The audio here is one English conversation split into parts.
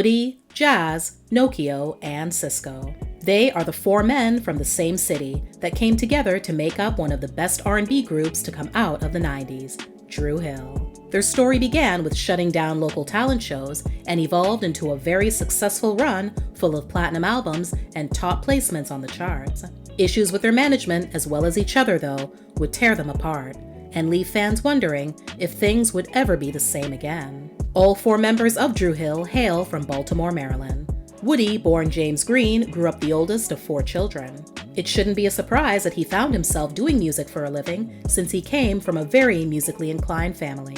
Woody, Jazz, Nokio, and Sisqo. They are the four men from the same city that came together to make up one of the best R&B groups to come out of the 90s, Dru Hill. Their story began with shutting down local talent shows and evolved into a very successful run full of platinum albums and top placements on the charts. Issues with their management, as well as each other though, would tear them apart and leave fans wondering if things would ever be the same again. All four members of Dru Hill hail from Baltimore, Maryland. Woody, born James Green, grew up the oldest of four children. It shouldn't be a surprise that he found himself doing music for a living since he came from a very musically inclined family.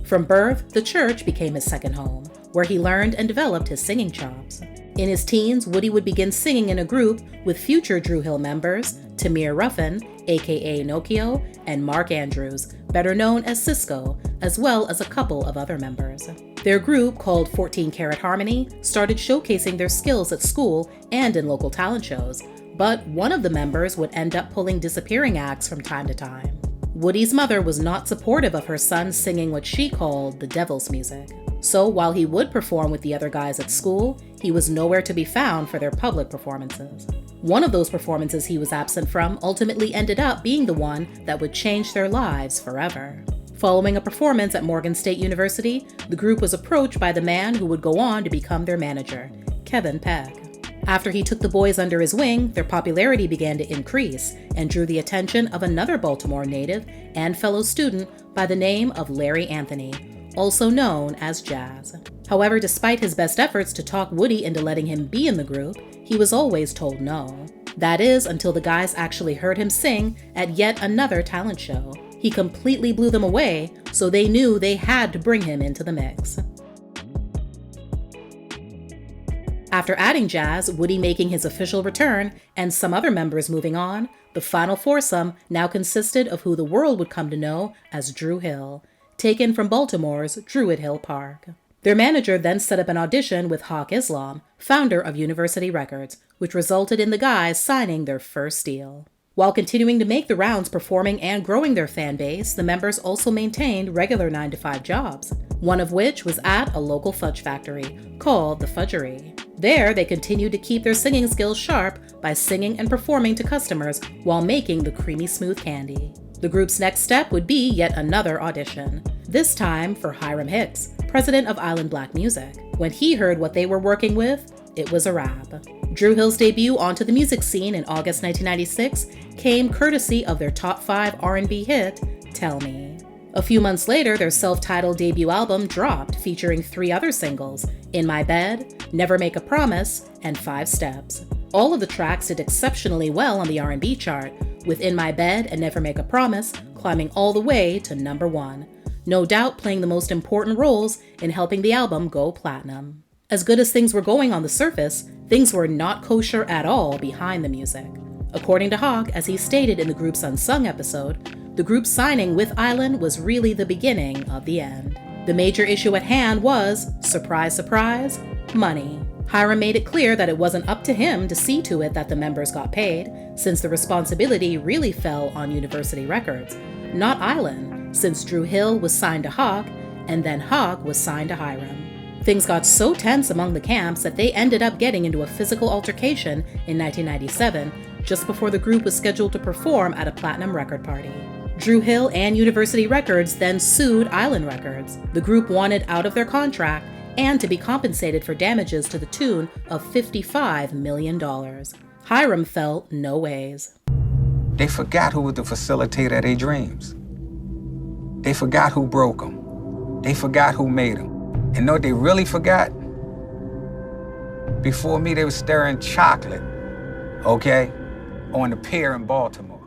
From birth, the church became his second home, where he learned and developed his singing chops. In his teens, Woody would begin singing in a group with future Dru Hill members, Tamir Ruffin, aka Nokio, and Mark Andrews, better known as Sisqo, as well as a couple of other members. Their group, called 14 Karat Harmony, started showcasing their skills at school and in local talent shows, but one of the members would end up pulling disappearing acts from time to time. Woody's mother was not supportive of her son singing what she called the devil's music. So while he would perform with the other guys at school, he was nowhere to be found for their public performances. One of those performances he was absent from ultimately ended up being the one that would change their lives forever. Following a performance at Morgan State University, the group was approached by the man who would go on to become their manager, Kevin Peck. After he took the boys under his wing, their popularity began to increase and drew the attention of another Baltimore native and fellow student by the name of Larry Anthony, also known as Jazz. However, despite his best efforts to talk Woody into letting him be in the group, he was always told no. That is, until the guys actually heard him sing at yet another talent show. He completely blew them away, so they knew they had to bring him into the mix. After adding Jazz, Woody making his official return, and some other members moving on, the final foursome now consisted of who the world would come to know as Dru Hill, taken from Baltimore's Druid Hill Park. Their manager then set up an audition with Hawk Islam, founder of University Records, which resulted in the guys signing their first deal. While continuing to make the rounds performing and growing their fan base, the members also maintained regular 9-to-5 jobs, one of which was at a local fudge factory called the Fudgery. There, they continued to keep their singing skills sharp by singing and performing to customers while making the creamy smooth candy. The group's next step would be yet another audition, this time for Hiram Hicks, president of Island Black Music. When he heard what they were working with, it was a wrap. Dru Hill's debut onto the music scene in August 1996 came courtesy of their top 5 R&B hit, Tell Me. A few months later, their self-titled debut album dropped, featuring 3 other singles, In My Bed, Never Make a Promise, and 5 Steps. All of the tracks did exceptionally well on the R&B chart, with In My Bed and Never Make a Promise climbing all the way to number 1, no doubt playing the most important roles in helping the album go platinum. As good as things were going on the surface, things were not kosher at all behind the music. According to Hawk, as he stated in the group's Unsung episode, the group's signing with Island was really the beginning of the end. The major issue at hand was, surprise, surprise, money. Hiram made it clear that it wasn't up to him to see to it that the members got paid, since the responsibility really fell on University Records, not Island, since Dru Hill was signed to Hawk, and then Hawk was signed to Hiram. Things got so tense among the camps that they ended up getting into a physical altercation in 1997, just before the group was scheduled to perform at a platinum record party. Dru Hill and University Records then sued Island Records. The group wanted out of their contract and to be compensated for damages to the tune of $55 million. Hiram felt no ways. They forgot who was the facilitator of their dreams. They forgot who broke them. They forgot who made them. And know what they really forgot? Before me, they were stirring chocolate, okay, on the pier in Baltimore.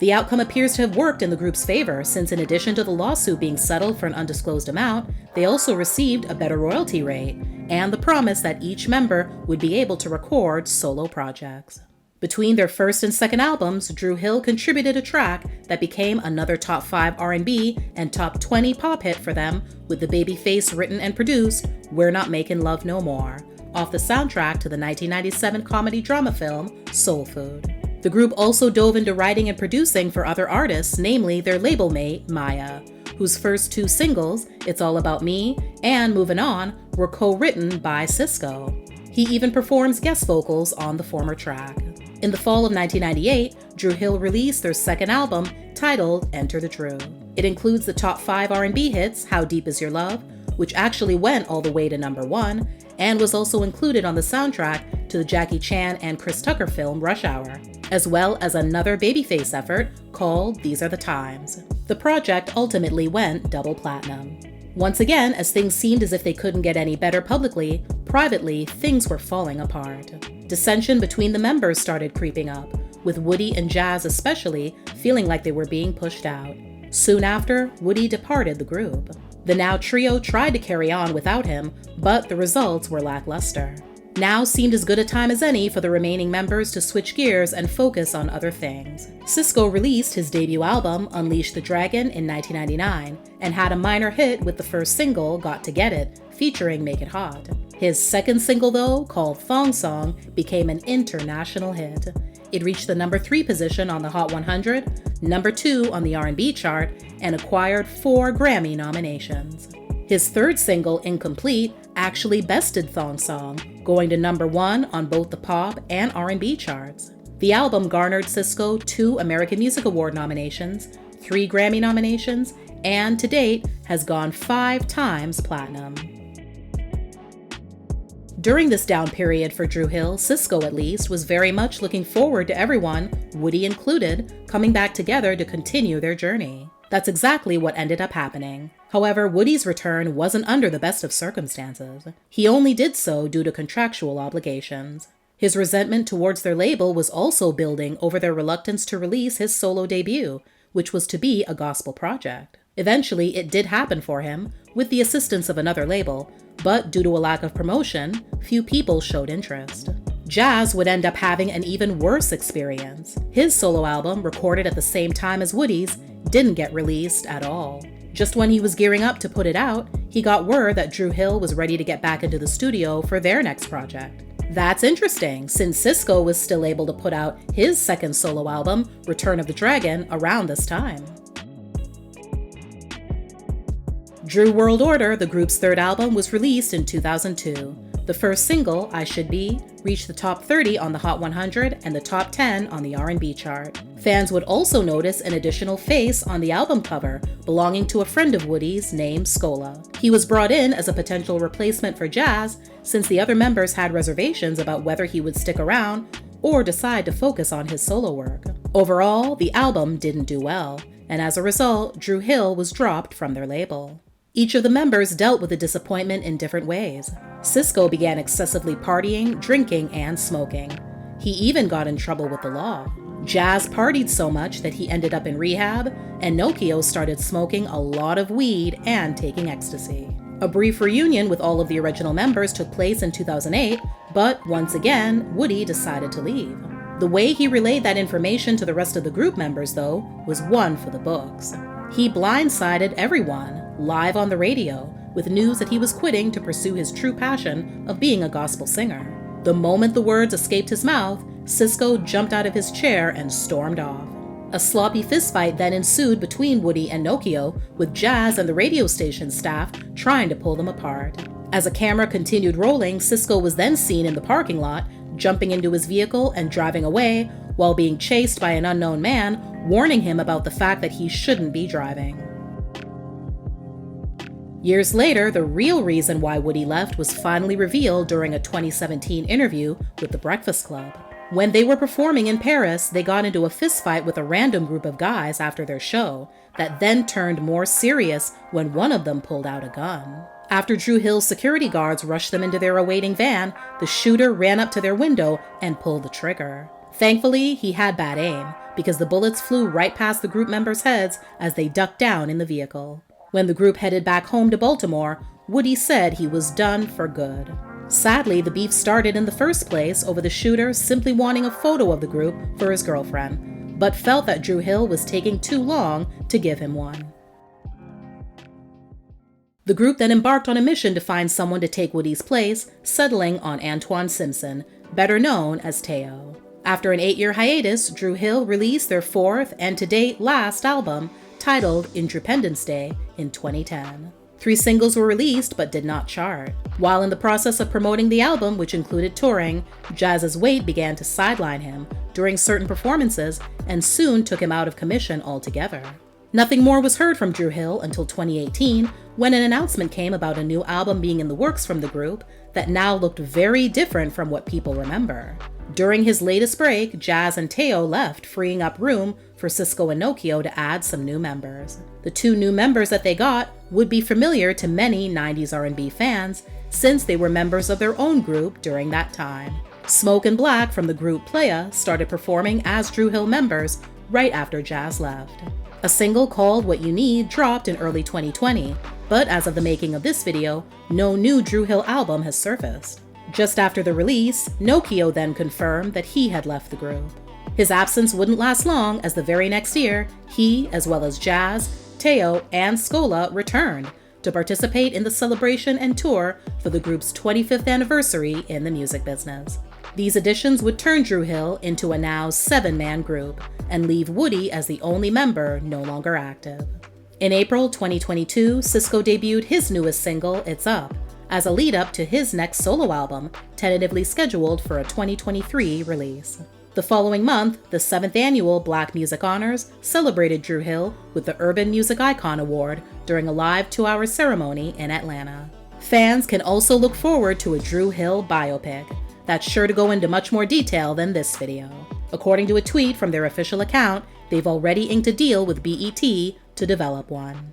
The outcome appears to have worked in the group's favor, since in addition to the lawsuit being settled for an undisclosed amount, they also received a better royalty rate and the promise that each member would be able to record solo projects. Between their first and second albums, Dru Hill contributed a track that became another top 5 R&B and top 20 pop hit for them, with the Babyface written and produced We're Not Making Love No More, off the soundtrack to the 1997 comedy drama film Soul Food. The group also dove into writing and producing for other artists, namely their label mate, Maya, whose first two singles, It's All About Me and Moving On, were co-written by Sisqo. He even performs guest vocals on the former track. In the fall of 1998, Dru Hill released their second album, titled Enter the Dru. It includes the top 5 R&B hits, How Deep Is Your Love, which actually went all the way to number 1, and was also included on the soundtrack to the Jackie Chan and Chris Tucker film Rush Hour, as well as another Babyface effort called These Are the Times. The project ultimately went double platinum. Once again, as things seemed as if they couldn't get any better publicly, privately, things were falling apart. Dissension between the members started creeping up, with Woody and Jazz especially feeling like they were being pushed out. Soon after, Woody departed the group. The now trio tried to carry on without him, but the results were lackluster. Now seemed as good a time as any for the remaining members to switch gears and focus on other things. Sisqo released his debut album, Unleash the Dragon, in 1999, and had a minor hit with the first single, Got to Get It, featuring Make It Hot. His second single, though, called Thong Song, became an international hit. It reached the number 3 position on the Hot 100, number 2 on the R&B chart, and acquired 4 Grammy nominations. His third single, Incomplete, actually bested Thong Song, going to number 1 on both the pop and R&B charts. The album garnered Sisqo 2 American Music Award nominations, 3 Grammy nominations, and to date has gone 5 times platinum. During this down period for Dru Hill, Sisqo at least was very much looking forward to everyone, Woody included, coming back together to continue their journey. That's exactly what ended up happening. However, Woody's return wasn't under the best of circumstances. He only did so due to contractual obligations. His resentment towards their label was also building over their reluctance to release his solo debut, which was to be a gospel project. Eventually, it did happen for him, with the assistance of another label, but due to a lack of promotion, few people showed interest. Jazz would end up having an even worse experience. His solo album, recorded at the same time as Woody's, didn't get released at all. Just when he was gearing up to put it out, he got word that Dru Hill was ready to get back into the studio for their next project. That's interesting, since Sisqo was still able to put out his second solo album, Return of the Dragon, around this time. Dru World Order, the group's third album, was released in 2002. The first single, I Should Be, reached the top 30 on the Hot 100 and the top 10 on the R&B chart. Fans would also notice an additional face on the album cover, belonging to a friend of Woody's named Scola. He was brought in as a potential replacement for Jazz, since the other members had reservations about whether he would stick around or decide to focus on his solo work. Overall, the album didn't do well, and as a result, Dru Hill was dropped from their label. Each of the members dealt with the disappointment in different ways. Sisqo began excessively partying, drinking, and smoking. He even got in trouble with the law. Jazz partied so much that he ended up in rehab, and Nokio started smoking a lot of weed and taking ecstasy. A brief reunion with all of the original members took place in 2008, but once again, Woody decided to leave. The way he relayed that information to the rest of the group members, though, was one for the books. He blindsided everyone, live on the radio, with news that he was quitting to pursue his true passion of being a gospel singer. The moment the words escaped his mouth, Sisqo jumped out of his chair and stormed off. A sloppy fistfight then ensued between Woody and Nokio, with Jazz and the radio station staff trying to pull them apart. As a camera continued rolling, Sisqo was then seen in the parking lot, jumping into his vehicle and driving away, while being chased by an unknown man, warning him about the fact that he shouldn't be driving. Years later, the real reason why Woody left was finally revealed during a 2017 interview with The Breakfast Club. When they were performing in Paris, they got into a fistfight with a random group of guys after their show, that then turned more serious when one of them pulled out a gun. After Dru Hill's security guards rushed them into their awaiting van, the shooter ran up to their window and pulled the trigger. Thankfully, he had bad aim, because the bullets flew right past the group members' heads as they ducked down in the vehicle. When the group headed back home to Baltimore, Woody said he was done for good. Sadly, the beef started in the first place over the shooter simply wanting a photo of the group for his girlfriend, but felt that Dru Hill was taking too long to give him one. The group then embarked on a mission to find someone to take Woody's place, settling on Antoine Simpson, better known as Teo. After an 8-year hiatus, Dru Hill released their fourth and to date last album, titled Independence Day in 2010. 3 singles were released but did not chart. While in the process of promoting the album, which included touring, Jazz's weight began to sideline him during certain performances and soon took him out of commission altogether. Nothing more was heard from Dru Hill until 2018, when an announcement came about a new album being in the works from the group that now looked very different from what people remember. During his latest break, Jazz and Teo left, freeing up room for Sisqo and Nokio to add some new members. The 2 new members that they got would be familiar to many 90s R&B fans, since they were members of their own group during that time. Smoke and Black from the group Playa started performing as Dru Hill members right after Jazz left. A single called What You Need dropped in early 2020, but as of the making of this video, no new Dru Hill album has surfaced. Just after the release, Nokio then confirmed that he had left the group. His absence wouldn't last long, as the very next year, he, as well as Jazz, Teo, and Scola returned to participate in the celebration and tour for the group's 25th anniversary in the music business. These additions would turn Dru Hill into a now 7-man group and leave Woody as the only member no longer active. In April 2022, Sisqo debuted his newest single, It's Up, as a lead-up to his next solo album, tentatively scheduled for a 2023 release. The following month, the 7th annual Black Music Honors celebrated Dru Hill with the Urban Music Icon Award during a live 2-hour ceremony in Atlanta. Fans can also look forward to a Dru Hill biopic that's sure to go into much more detail than this video. According to a tweet from their official account, they've already inked a deal with BET to develop one.